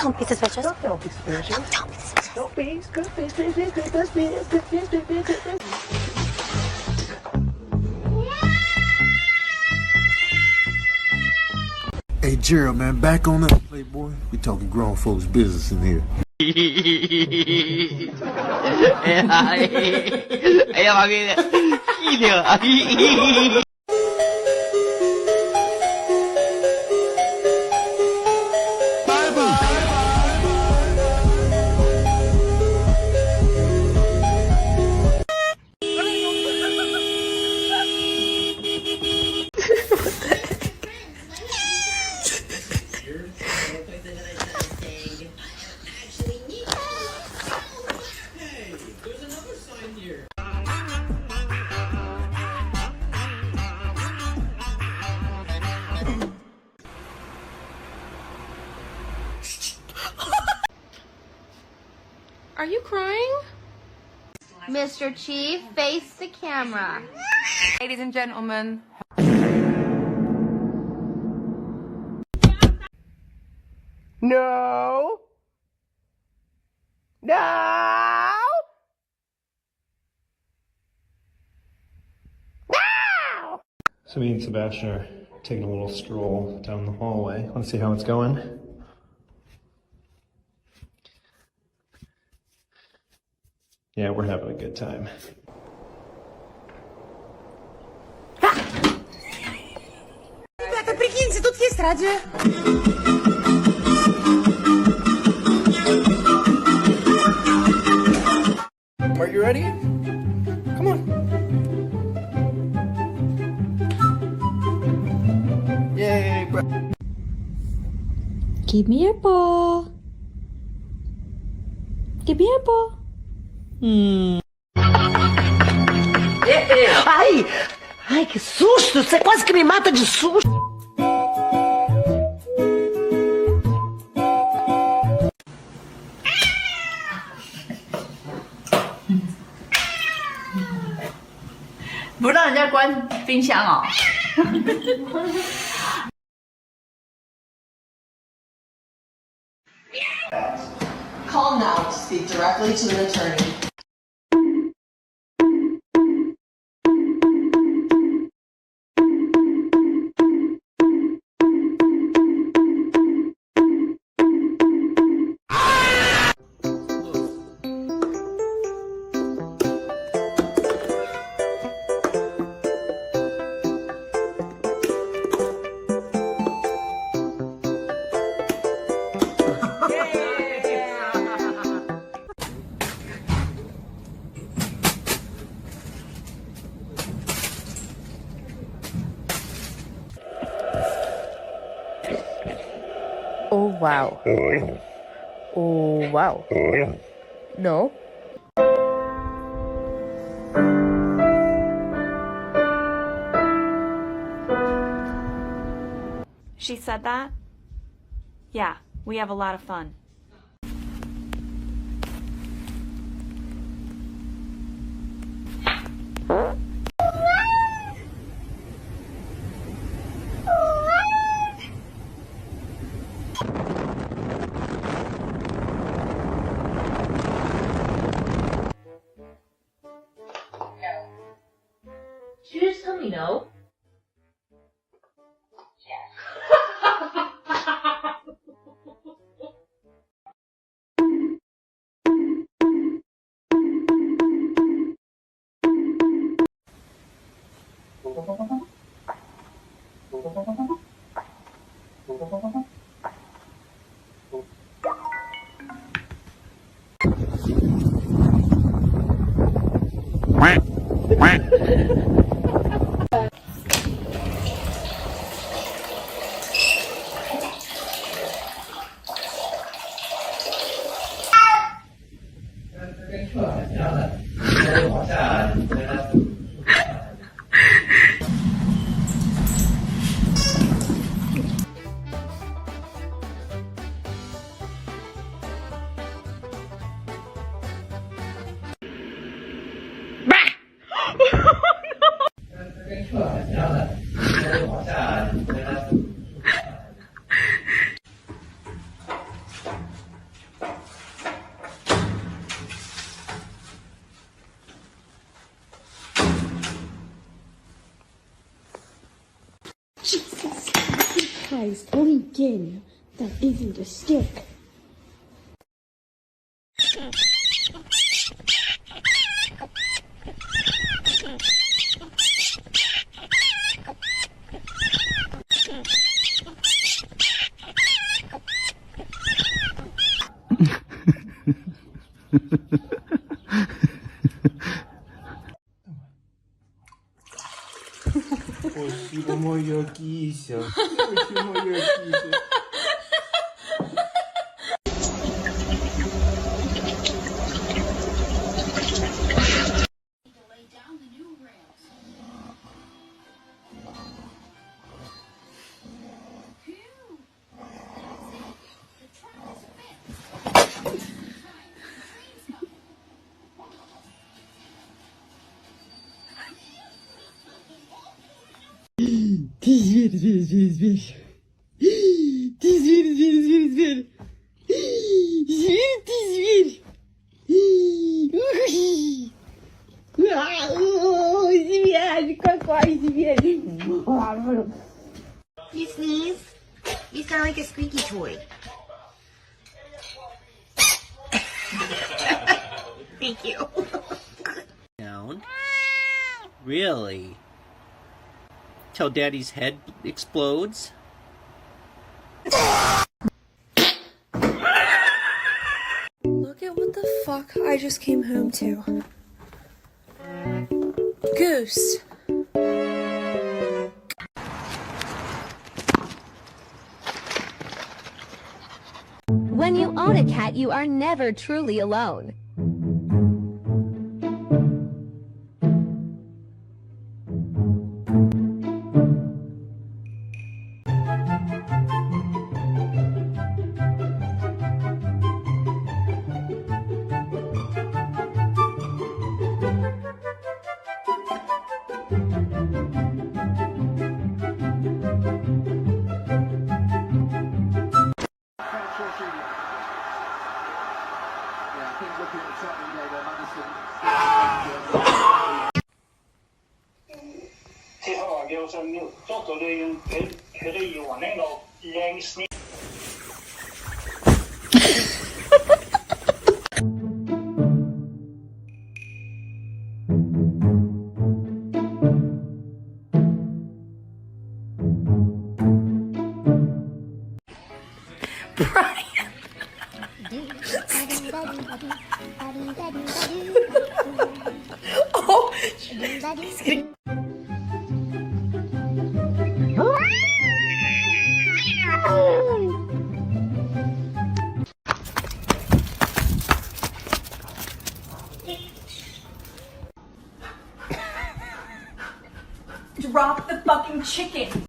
Don't be suspicious. Don't be suspicious. Don't be suspicious. Don't be suspicious. Hey Gerald, man, back on up, Playboy. We talking grown folks business in here. Ella familia. Gila. Are you crying? Mr. Chief, face the camera. Ladies and gentlemen. No. No. No. So me and Sebastian are taking a little stroll down the hallway. Want to see how it's going? Yeah, we're having a good time. Ребята, прикиньте, тут есть радио. Are you ready? Come on. Yay, bro. Give me your ball. Give me your ball. Ai! Ai, que susto! Você quase que me mata de susto! Call now to speak directly to an attorney. Oh, wow. Oh, wow. No. She said that? Yeah, we have a lot of fun. Did you just tell me no? surprised again. That isn't a stick. Спасибо, моя кися. Спасибо, моя кися. Зверь. Ты зверь. Зверь, ты зверь. Зверь, какой зверь. You sneeze? You sound like a squeaky toy. Thank you. Down. Really? Till Daddy's head explodes? Look at what the fuck I just came home to. Goose. When you own a cat, you are never truly alone. Drop the fucking chicken.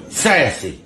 Sassy.